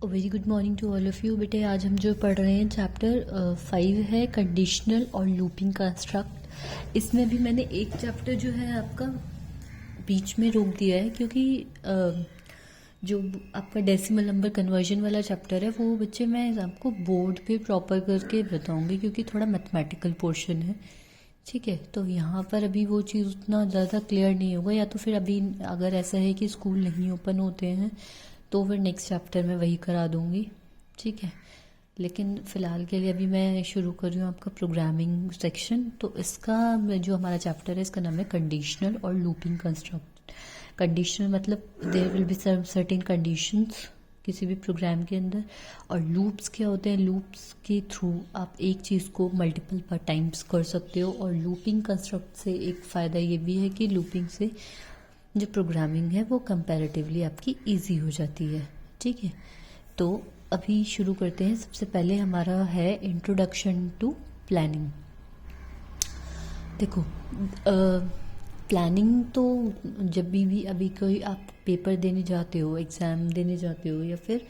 Very good morning to all of you. बेटे आज हम जो पढ़ रहे हैं चैप्टर 5 है कंडीशनल और लूपिंग कंस्ट्रक्ट। इसमें भी मैंने एक चैप्टर जो है आपका बीच में रोक दिया है क्योंकि जो आपका डेसिमल नंबर कन्वर्जन वाला चैप्टर है वो बच्चे मैं आपको बोर्ड पे प्रॉपर करके बताऊंगी क्योंकि थोड़ा मैथमेटिकल पोर्शन है। ठीक है, तो यहाँ पर अभी वो चीज़ उतना ज़्यादा क्लियर नहीं होगा, या तो फिर अभी अगर ऐसा है कि स्कूल नहीं ओपन होते हैं तो फिर नेक्स्ट चैप्टर में वही करा दूंगी। ठीक है, लेकिन फ़िलहाल के लिए अभी मैं शुरू कर रही हूँ आपका प्रोग्रामिंग सेक्शन। तो इसका जो हमारा चैप्टर है इसका नाम है कंडीशनल और लूपिंग कंस्ट्रक्ट। कंडीशनल मतलब there will be certain conditions किसी भी प्रोग्राम के अंदर, और लूप्स क्या होते हैं, लूप्स के थ्रू आप एक चीज़ को मल्टीपल टाइम्स कर सकते हो। और लूपिंग कंस्ट्रक्ट से एक फ़ायदा ये भी है कि लूपिंग से जो प्रोग्रामिंग है वो कंपैरेटिवली आपकी इजी हो जाती है। ठीक है, तो अभी शुरू करते हैं। सबसे पहले हमारा है इंट्रोडक्शन टू प्लानिंग। देखो प्लानिंग तो जब भी अभी कोई आप पेपर देने जाते हो, एग्ज़ाम देने जाते हो, या फिर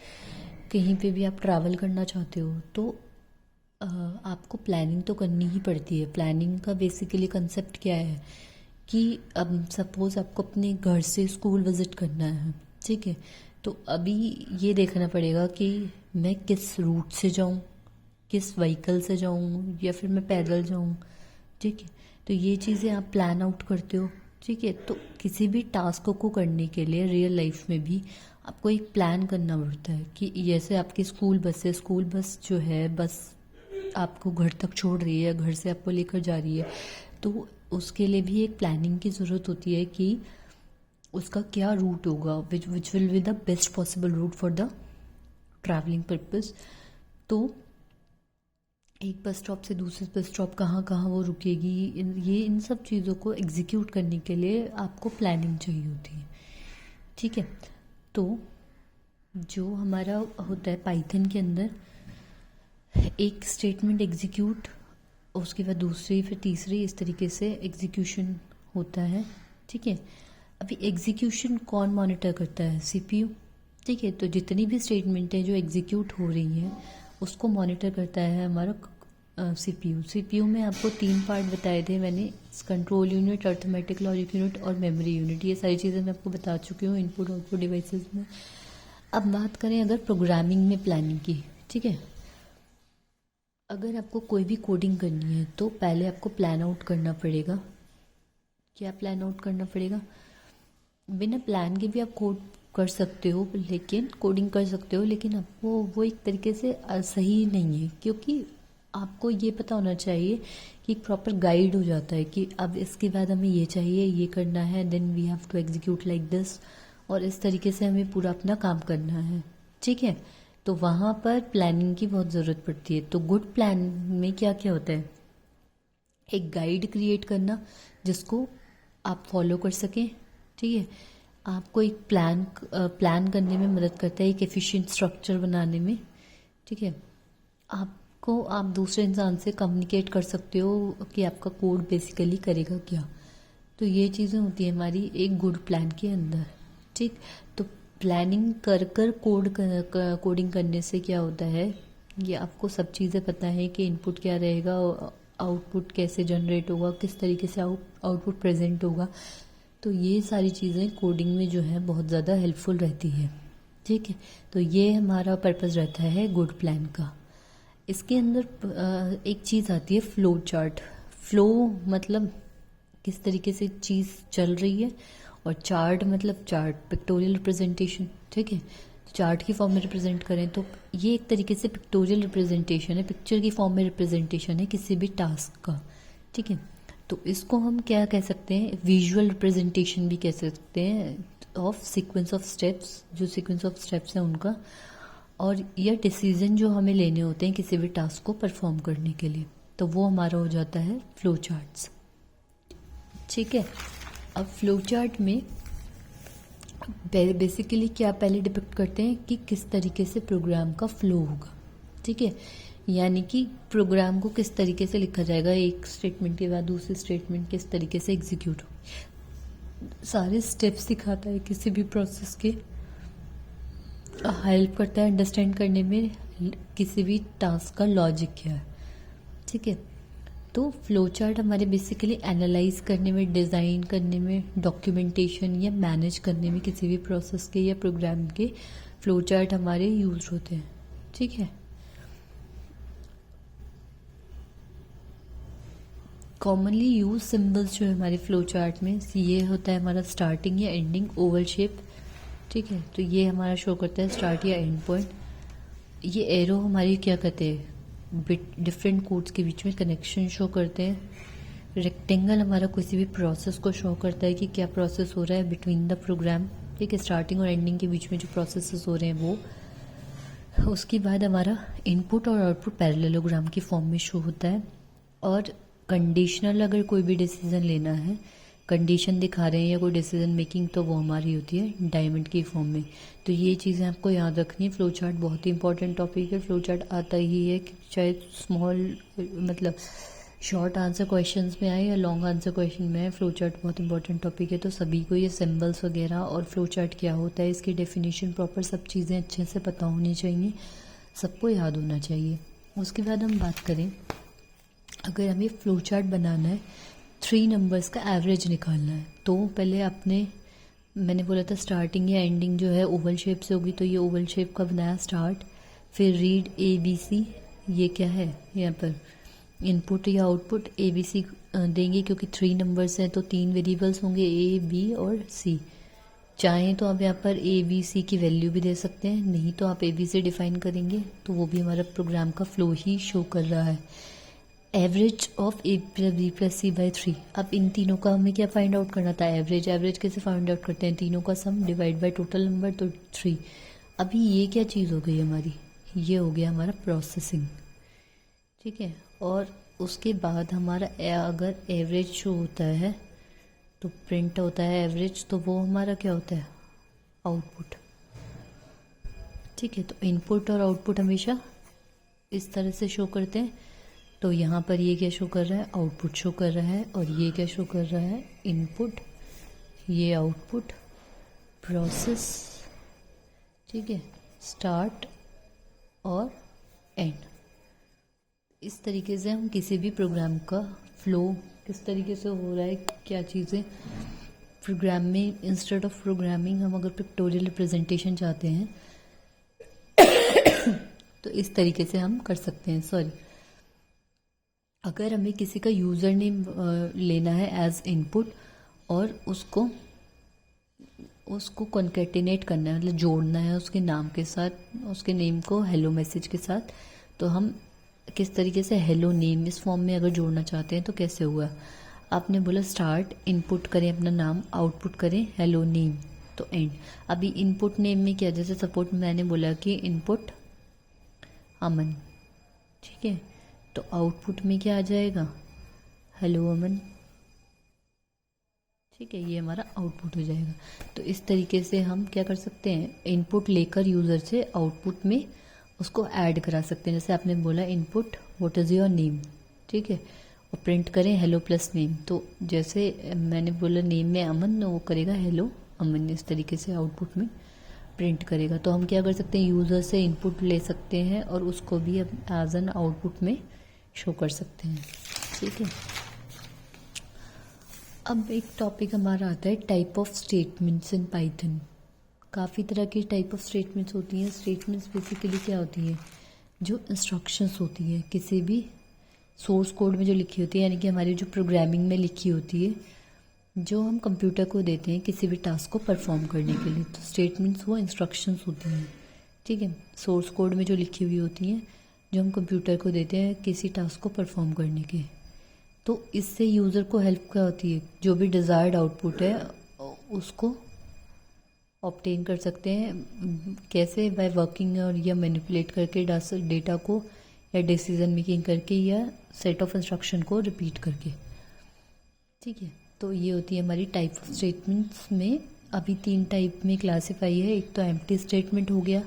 कहीं पे भी आप ट्रैवल करना चाहते हो तो आपको प्लानिंग तो करनी ही पड़ती है। प्लानिंग का बेसिकली कंसेप्ट क्या है कि अब सपोज़ आपको अपने घर से स्कूल विज़िट करना है। ठीक है, तो अभी ये देखना पड़ेगा कि मैं किस रूट से जाऊं, किस व्हीकल से जाऊं, या फिर मैं पैदल जाऊं। ठीक है, तो ये चीज़ें आप प्लान आउट करते हो। ठीक है, तो किसी भी टास्क को करने के लिए रियल लाइफ में भी आपको एक प्लान करना पड़ता है कि जैसे आपकी स्कूल बस है, स्कूल बस जो है बस आपको घर तक छोड़ रही है, घर से आपको लेकर जा रही है, तो उसके लिए भी एक प्लानिंग की ज़रूरत होती है कि उसका क्या रूट होगा, which will be the best possible route for the travelling purpose. तो एक बस स्टॉप से दूसरे बस स्टॉप कहाँ कहाँ वो रुकेगी, इन सब चीज़ों को एग्जीक्यूट करने के लिए आपको प्लानिंग चाहिए होती है। ठीक है, तो जो हमारा होता है पाइथन के अंदर, एक स्टेटमेंट एग्जीक्यूट, उसके बाद दूसरी, फिर तीसरी, इस तरीके से एग्जीक्यूशन होता है। ठीक है, अभी एग्जीक्यूशन कौन मॉनिटर करता है, सीपीयू। ठीक है, तो जितनी भी स्टेटमेंट है जो एग्जीक्यूट हो रही हैं उसको मॉनिटर करता है हमारा सीपीयू। सीपीयू में आपको 3 पार्ट बताए थे मैंने, control unit, arithmetic logic unit और मेमोरी यूनिट। ये सारी चीज़ें मैं आपको बता चुकी हूँ इनपुट आउटपुट डिवाइसेस में। अब बात करें अगर प्रोग्रामिंग में प्लानिंग की। ठीक है, अगर आपको कोई भी कोडिंग करनी है तो पहले आपको प्लान आउट करना पड़ेगा। क्या प्लान आउट करना पड़ेगा? बिना प्लान के भी आप कोड कर सकते हो, लेकिन कोडिंग कर सकते हो, लेकिन आपको वो एक तरीके से सही नहीं है, क्योंकि आपको ये पता होना चाहिए कि एक प्रॉपर गाइड हो जाता है कि अब इसके बाद हमें ये चाहिए, ये करना है, then we have to execute like this, और इस तरीके से हमें पूरा अपना काम करना है। ठीक है, तो वहाँ पर प्लानिंग की बहुत ज़रूरत पड़ती है। तो गुड प्लान में क्या क्या होता है, एक गाइड क्रिएट करना जिसको आप फॉलो कर सकें। ठीक है, आपको एक प्लान करने में मदद करता है, एक एफिशिएंट स्ट्रक्चर बनाने में। ठीक है, आप दूसरे इंसान से कम्युनिकेट कर सकते हो कि आपका कोड बेसिकली करेगा क्या। तो ये चीज़ें होती है हमारी एक गुड प्लान के अंदर। ठीक, तो प्लानिंग कर कर कोडिंग करने से क्या होता है, ये आपको सब चीज़ें पता है कि इनपुट क्या रहेगा, आउटपुट कैसे जनरेट होगा, किस तरीके से आउटपुट प्रेजेंट होगा। तो ये सारी चीज़ें कोडिंग में जो है बहुत ज़्यादा हेल्पफुल रहती है। ठीक है, तो ये हमारा पर्पस रहता है गुड प्लान का। इसके अंदर एक चीज़ आती है फ्लो चार्ट। फ्लो मतलब किस तरीके से चीज़ चल रही है, और चार्ट मतलब चार्ट, पिक्टोरियल रिप्रेजेंटेशन। ठीक है, चार्ट की फॉर्म में रिप्रेजेंट करें तो ये एक तरीके से पिक्टोरियल रिप्रेजेंटेशन है, पिक्चर की फॉर्म में रिप्रेजेंटेशन है किसी भी टास्क का। ठीक है, तो इसको हम क्या कह सकते हैं, विजुअल रिप्रेजेंटेशन भी कह सकते हैं ऑफ सीक्वेंस ऑफ स्टेप्स, जो सीक्वेंस ऑफ स्टेप्स हैं उनका, और यह डिसीजन जो हमें लेने होते हैं किसी भी टास्क को परफॉर्म करने के लिए, तो वो हमारा हो जाता है फ्लो चार्ट्स। ठीक है, अब फ्लो चार्ट में बेसिकली क्या पहले डिपिक्ट करते हैं कि किस तरीके से प्रोग्राम का फ्लो होगा। ठीक है, यानी कि प्रोग्राम को किस तरीके से लिखा जाएगा, एक स्टेटमेंट के बाद दूसरी स्टेटमेंट किस तरीके से एग्जीक्यूट हो, सारे स्टेप्स दिखाता है किसी भी प्रोसेस के। हेल्प करता है अंडरस्टैंड करने में किसी भी टास्क का लॉजिक क्या है। ठीक है, तो फ्लो चार्ट हमारे बेसिकली एनालाइज करने में, डिज़ाइन करने में, डॉक्यूमेंटेशन या मैनेज करने में किसी भी प्रोसेस के या प्रोग्राम के फ्लो चार्ट हमारे यूज होते हैं। ठीक है, कॉमनली यूज सिंबल्स जो है हमारे फ्लो चार्ट में, ये होता है हमारा स्टार्टिंग या एंडिंग ओवल शेप। ठीक है, तो ये हमारा शो करता है स्टार्ट या एंड पॉइंट। ये एरो हमारी क्या कहते हैं, डिफरेंट कोड्स के बीच में कनेक्शन शो करते हैं। रेक्टेंगल हमारा किसी भी प्रोसेस को शो करता है कि क्या प्रोसेस हो रहा है बिटवीन द प्रोग्राम। ठीक है, स्टार्टिंग और एंडिंग के बीच में जो प्रोसेसेस हो रहे हैं वो। उसके बाद हमारा इनपुट और आउटपुट पैरेललोग्राम की फॉर्म में शो होता है। और कंडीशनल, अगर कोई भी डिसीजन लेना है, कंडीशन दिखा रहे हैं या कोई डिसीजन मेकिंग, तो वो हमारी होती है डायमंड की फॉर्म में। तो ये चीज़ें आपको याद रखनी है। फ्लो चार्ट बहुत ही इंपॉर्टेंट टॉपिक है। फ्लो चार्ट आता ही है कि चाहे स्मॉल मतलब शॉर्ट आंसर क्वेश्चंस में आए या लॉन्ग आंसर क्वेश्चन में आए, फ्लो चार्ट बहुत इंपॉर्टेंट टॉपिक है। तो सभी को ये सिंबल्स वगैरह और फ्लो चार्ट क्या होता है, इसकी डेफिनेशन प्रॉपर, सब चीज़ें अच्छे से पता होनी चाहिए, सबको याद होना चाहिए। उसके बाद हम बात करें, अगर हमें फ्लो चार्ट बनाना है, 3 नंबर्स का एवरेज निकालना है, तो पहले मैंने बोला था स्टार्टिंग या एंडिंग जो है ओवल शेप से होगी, तो ये ओवल शेप का बनाया स्टार्ट। फिर रीड ABC, ये क्या है, यहाँ पर इनपुट या आउटपुट ABC देंगे, क्योंकि 3 नंबर्स हैं तो 3 वेरिएबल्स होंगे, A, B और C। चाहें तो आप यहाँ पर ABC की वैल्यू भी दे सकते हैं, नहीं तो आप ABC डिफाइन करेंगे, तो वो भी हमारा प्रोग्राम का फ्लो ही शो कर रहा है। Average of A plus B plus C by 3। अब इन तीनों का हमें क्या फाइंड आउट करना था, एवरेज कैसे फाइंड आउट करते हैं, तीनों का सम डिवाइड बाय टोटल नंबर, तो 3। अभी ये क्या चीज़ हो गई हमारी, ये हो गया हमारा प्रोसेसिंग। ठीक है, और उसके बाद हमारा अगर एवरेज शो होता है तो प्रिंट होता है एवरेज, तो वो हमारा क्या होता है, आउटपुट। ठीक है, तो इनपुट और आउटपुट हमेशा इस तरह से शो करते हैं। तो यहाँ पर ये क्या शो कर रहा है, आउटपुट शो कर रहा है, और ये क्या शो कर रहा है, इनपुट, ये आउटपुट, प्रोसेस। ठीक है, स्टार्ट और एंड। इस तरीके से हम किसी भी प्रोग्राम का फ्लो किस तरीके से हो रहा है, क्या चीज़ें प्रोग्राम में, इंस्टेड ऑफ प्रोग्रामिंग हम अगर पिक्टोरियल रिप्रेजेंटेशन चाहते हैं तो इस तरीके से हम कर सकते हैं। सॉरी, अगर हमें किसी का यूज़र नेम लेना है एज इनपुट और उसको कॉन्केटिनेट करना है, मतलब जोड़ना है उसके नाम के साथ, उसके नेम को हेलो मैसेज के साथ, तो हम किस तरीके से हेलो नेम इस फॉर्म में अगर जोड़ना चाहते हैं तो कैसे हुआ। आपने बोला स्टार्ट, इनपुट करें अपना नाम, आउटपुट करें हेलो नेम, तो एंड। अभी इनपुट नेम में क्या, जैसे सपोर्ट मैंने बोला कि इनपुट अमन, ठीक है, तो आउटपुट में क्या आ जाएगा, हेलो अमन। ठीक है, ये हमारा आउटपुट हो जाएगा। तो इस तरीके से हम क्या कर सकते हैं, इनपुट लेकर यूज़र से आउटपुट में उसको ऐड करा सकते हैं। जैसे आपने बोला input what is your name, ठीक है, और प्रिंट करें हेलो प्लस नेम, तो जैसे मैंने बोला नेम में अमन, वो करेगा हेलो अमन, इस तरीके से आउटपुट में प्रिंट करेगा। तो हम क्या कर सकते हैं, यूज़र से इनपुट ले सकते हैं और उसको भी एज एन आउटपुट में शो कर सकते हैं। ठीक है, अब एक टॉपिक हमारा आता है type of statements in Python. काफ़ी तरह की टाइप ऑफ स्टेटमेंट्स होती हैं। स्टेटमेंट्स बेसिकली क्या होती है, जो इंस्ट्रक्शंस होती है किसी भी सोर्स कोड में जो लिखी होती है, यानी कि हमारी जो प्रोग्रामिंग में लिखी होती है, जो हम कंप्यूटर को देते हैं किसी भी टास्क को परफॉर्म करने के लिए। तो स्टेटमेंट्स वो इंस्ट्रक्शंस होती हैं। ठीक है, सोर्स कोड में जो लिखी हुई होती हैं, जो हम कंप्यूटर को देते हैं किसी टास्क को परफॉर्म करने के। तो इससे यूज़र को हेल्प क्या होती है, जो भी डिज़ायर्ड आउटपुट है उसको ऑब्टेन कर सकते हैं। कैसे, बाय वर्किंग और या मैनिपुलेट करके डेटा को, या डिसीजन मेकिंग करके, या सेट ऑफ इंस्ट्रक्शन को रिपीट करके। ठीक है, तो ये होती है हमारी टाइप ऑफ स्टेटमेंट्स में। अभी 3 टाइप में क्लासीफाई है। एक तो एम्प्टी स्टेटमेंट हो गया,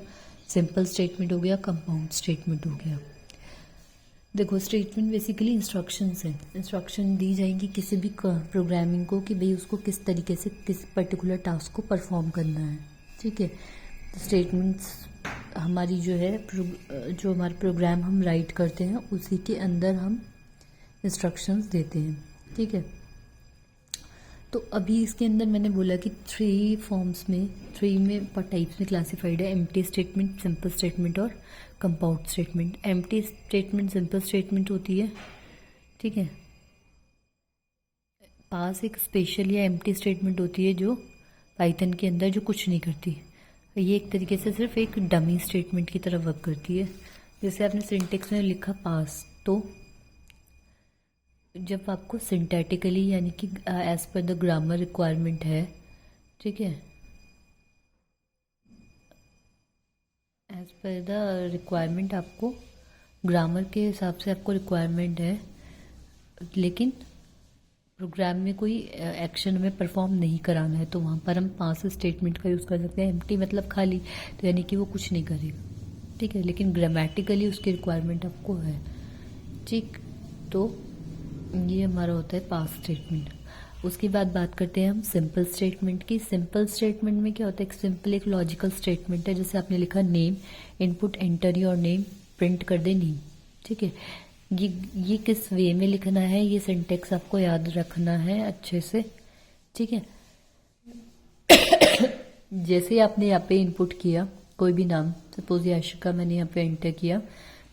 सिंपल स्टेटमेंट हो गया, कंपाउंड स्टेटमेंट हो गया। देखो, स्टेटमेंट बेसिकली इंस्ट्रक्शंस हैं। इंस्ट्रक्शन दी जाएंगी किसी भी प्रोग्रामिंग को कि भाई उसको किस तरीके से किस पर्टिकुलर टास्क को परफॉर्म करना है। ठीक है, तो स्टेटमेंट्स हमारी जो है जो हमारा प्रोग्राम हम राइट करते हैं उसी के अंदर हम इंस्ट्रक्शंस देते हैं, ठीक है। तो अभी इसके अंदर मैंने बोला कि थ्री में पर टाइप्स में क्लासिफाइड है, एम्प्टी स्टेटमेंट, सिंपल स्टेटमेंट और compound statement. Empty statement simple statement होती है, ठीक है। पास एक स्पेशल या एम्प्टी स्टेटमेंट होती है जो पाइथन के अंदर जो कुछ नहीं करती। ये एक तरीके से सिर्फ एक डमी स्टेटमेंट की तरह वर्क करती है। जैसे आपने सिंटेक्स में लिखा पास, तो जब आपको सिंटैटिकली यानी कि as per the grammar requirement है, ठीक है, एज पर द रिक्वायरमेंट आपको ग्रामर के हिसाब से आपको रिक्वायरमेंट है, लेकिन प्रोग्राम में कोई एक्शन हमें परफॉर्म नहीं कराना है, तो वहाँ पर हम पास स्टेटमेंट का यूज़ कर सकते हैं। एम्प्टी मतलब खाली, तो यानी कि वो कुछ नहीं करेगा, ठीक है, लेकिन ग्रामेटिकली उसकी रिक्वायरमेंट आपको है, ठीक। तो ये हमारा होता है पास स्टेटमेंट। उसके बाद बात करते हैं हम सिंपल स्टेटमेंट की। सिंपल स्टेटमेंट में क्या होता है, एक लॉजिकल स्टेटमेंट है। जैसे आपने लिखा name, input enter your name, print कर दे नेम, ठीक है। ये किस वे में लिखना है, ये सिंटेक्स आपको याद रखना है अच्छे से, ठीक है। जैसे आपने यहाँ पे इनपुट किया कोई भी नाम, सपोज यशिका मैंने यहाँ पे एंटर किया,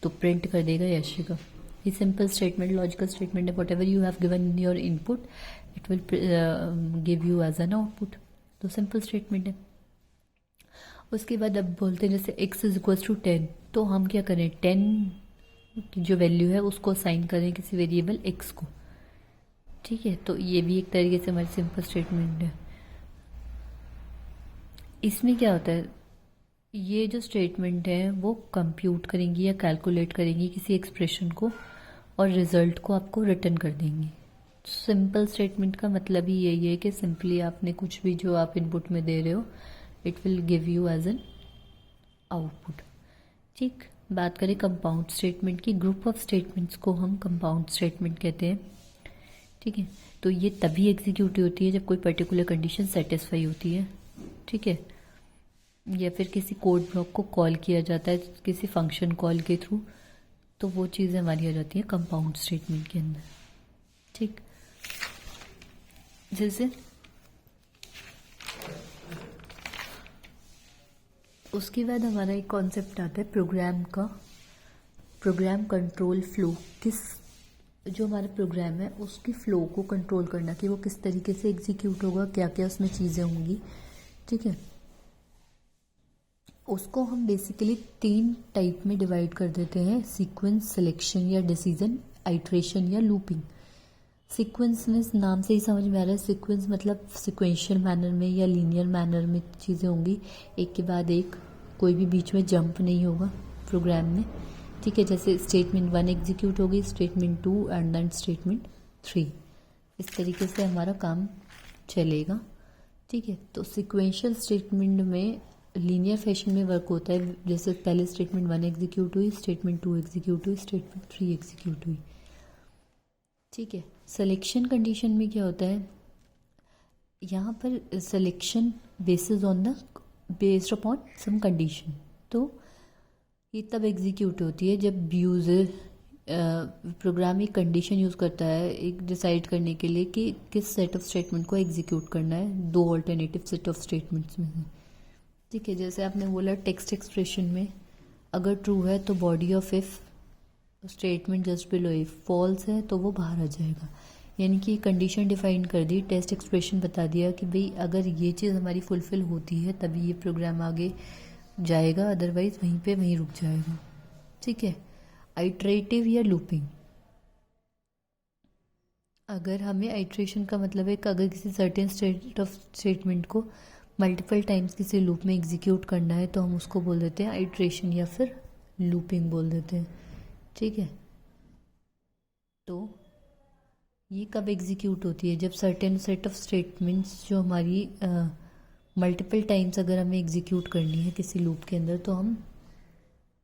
तो प्रिंट कर देगा यशिका। ये सिंपल स्टेटमेंट, लॉजिकल स्टेटमेंट है। Whatever you have given in your input it will give you as an output, तो सिंपल स्टेटमेंट है। उसके बाद अब बोलते हैं जैसे x इज इक्वल टू 10, तो हम क्या करें, 10 की जो वैल्यू है उसको असाइन करें किसी वेरिएबल x को, ठीक है। तो ये भी एक तरीके से हमारी सिंपल स्टेटमेंट है। इसमें क्या होता है, ये जो स्टेटमेंट है वो कंप्यूट करेंगी या कैलकुलेट करेंगी किसी एक्सप्रेशन को और रिजल्ट को आपको रिटर्न कर देंगी। सिंपल स्टेटमेंट का मतलब ही यही है कि सिंपली आपने कुछ भी जो आप इनपुट में दे रहे हो it will give you as an output, ठीक। बात करें कंपाउंड स्टेटमेंट की, ग्रुप ऑफ स्टेटमेंट्स को हम कंपाउंड स्टेटमेंट कहते हैं, ठीक है। तो ये तभी एग्जीक्यूट होती है जब कोई पर्टिकुलर कंडीशन सेटिस्फाई होती है, ठीक है, या फिर किसी कोड ब्लॉक को कॉल किया जाता है किसी फंक्शन कॉल के थ्रू, तो वो चीज़ें हमारी आ जाती हैं कंपाउंड स्टेटमेंट के अंदर, ठीक। जैसे उसके बाद हमारा एक कॉन्सेप्ट आता है प्रोग्राम का, प्रोग्राम कंट्रोल फ्लो। जो हमारा प्रोग्राम है उसकी फ्लो को कंट्रोल करना कि वो किस तरीके से एग्जीक्यूट होगा, क्या क्या उसमें चीज़ें होंगी, ठीक है। उसको हम बेसिकली 3 टाइप में डिवाइड कर देते हैं, सीक्वेंस, सिलेक्शन या डिसीजन, आइट्रेशन या लूपिंग। सीक्वेंस में नाम से ही समझ में आ रहा है, सीक्वेंस मतलब सिक्वेंशियल मैनर में या लीनियर मैनर में चीज़ें होंगी, एक के बाद एक, कोई भी बीच में जंप नहीं होगा प्रोग्राम में, ठीक है। जैसे स्टेटमेंट 1 एग्जीक्यूट होगी, स्टेटमेंट 2 एंड देन स्टेटमेंट 3, इस तरीके से हमारा काम चलेगा, ठीक है। तो सिक्वेंशियल स्टेटमेंट में लीनियर फैशन में वर्क होता है, जैसे पहले स्टेटमेंट 1 एग्जीक्यूट हुई, स्टेटमेंट 2 एग्जीक्यूट हुई, स्टेटमेंट 3 एग्जीक्यूट हुई, ठीक है। सिलेक्शन कंडीशन में क्या होता है, यहाँ पर selection based upon some condition, तो ये तब एग्जीक्यूट होती है जब यूज़र प्रोग्राम एक कंडीशन यूज़ करता है एक डिसाइड करने के लिए कि किस सेट ऑफ स्टेटमेंट को एग्जीक्यूट करना है, 2 ऑल्टरनेटिव सेट ऑफ स्टेटमेंट्स में से, ठीक है। जैसे आपने बोला टेक्स्ट एक्सप्रेशन में अगर ट्रू है तो body of if statement just below if, false है तो वो बाहर आ जाएगा, यानी कि कंडीशन डिफाइन कर दी, टेस्ट एक्सप्रेशन बता दिया कि भाई अगर ये चीज़ हमारी फुलफिल होती है तभी ये प्रोग्राम आगे जाएगा, अदरवाइज वहीं रुक जाएगा, ठीक है। आइट्रेटिव या लूपिंग, अगर हमें आइट्रेशन का मतलब है कि अगर किसी सर्टेन स्टेट ऑफ स्टेटमेंट को मल्टीपल टाइम्स किसी लूप में एग्जीक्यूट करना है तो हम उसको बोल देते हैं आइट्रेशन या फिर लूपिंग बोल देते हैं, ठीक है। तो ये कब एग्जीक्यूट होती है, जब सर्टेन सेट ऑफ स्टेटमेंट्स जो हमारी मल्टीपल टाइम्स अगर हमें एग्जीक्यूट करनी है किसी लूप के अंदर तो हम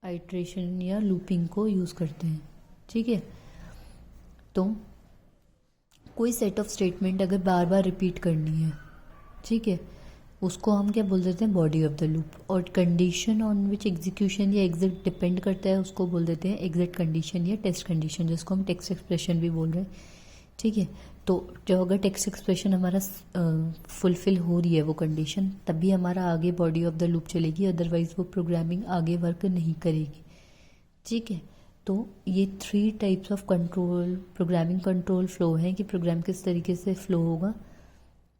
आइट्रेशन या लूपिंग को यूज़ करते हैं, ठीक है। तो कोई सेट ऑफ स्टेटमेंट अगर बार बार रिपीट करनी है, ठीक है, उसको हम क्या बोल देते हैं, बॉडी ऑफ द लूप। और कंडीशन ऑन विच एग्जीक्यूशन या एग्जिट डिपेंड करता है, उसको बोल देते हैं एग्जिट कंडीशन या टेस्ट कंडीशन, जिसको हम टेक्स्ट एक्सप्रेशन भी बोल रहे हैं। ठीक है, तो जो अगर टेक्स्ट एक्सप्रेशन हमारा फुलफिल हो रही है वो कंडीशन, तभी हमारा आगे बॉडी ऑफ द लूप चलेगी, अदरवाइज वो प्रोग्रामिंग आगे वर्क नहीं करेगी। ठीक है, तो ये 3 types of control, programming control flow है कि प्रोग्राम किस तरीके से फ्लो होगा,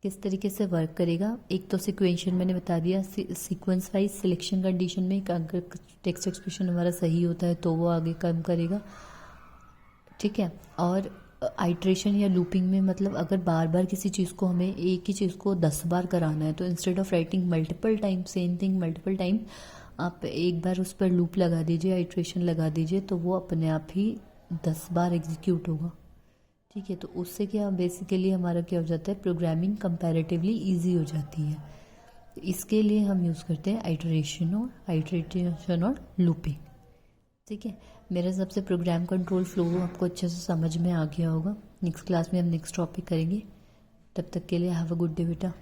किस तरीके से वर्क करेगा। एक तो सिक्वेंशन मैंने बता दिया, सीक्वेंस वाइज सिलेक्शन कंडीशन में अगर टेक्स्ट एक्सप्रेशन हमारा सही होता है तो वो आगे काम करेगा। ठीक है, और आइट्रेशन या लूपिंग में मतलब अगर बार बार किसी चीज़ को हमें एक ही चीज़ को 10 बार कराना है, तो instead of writing multiple time same thing multiple time, आप एक बार उस पर लूप लगा दीजिए, आइट्रेशन लगा दीजिए, तो वो अपने आप ही 10 बार एग्जीक्यूट होगा। ठीक है, तो उससे क्या बेसिकली हमारा क्या हो जाता है, प्रोग्रामिंग कंपैरेटिवली इजी हो जाती है। इसके लिए हम यूज़ करते हैं आइट्रेशन और लूपिंग। ठीक है, मेरे हिसाब से प्रोग्राम कंट्रोल फ्लो आपको अच्छे से समझ में आ गया होगा। नेक्स्ट क्लास में हम नेक्स्ट टॉपिक करेंगे। तब तक के लिए हैव अ गुड डे बेटा।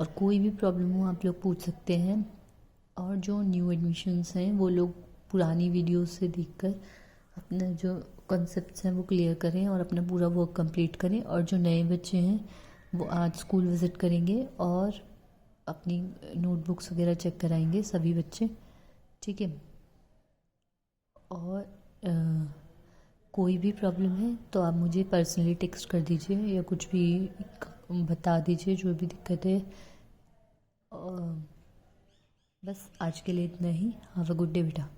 और कोई भी प्रॉब्लम हो आप लोग पूछ सकते हैं, और जो न्यू एडमिशन्स हैं वो लोग पुरानी वीडियोस से देखकर अपना जो कॉन्सेप्ट्स हैं वो क्लियर करें और अपना पूरा वर्क कंप्लीट करें। और जो नए बच्चे हैं वो आज स्कूल विज़िट करेंगे और अपनी नोटबुक्स वगैरह चेक कराएंगे सभी बच्चे। ठीक है, और कोई भी प्रॉब्लम है तो आप मुझे पर्सनली टेक्स्ट कर दीजिए या कुछ भी बता दीजिए, जो भी दिक्कत है। बस आज के लिए इतना ही। हैव अ गुड डे बेटा।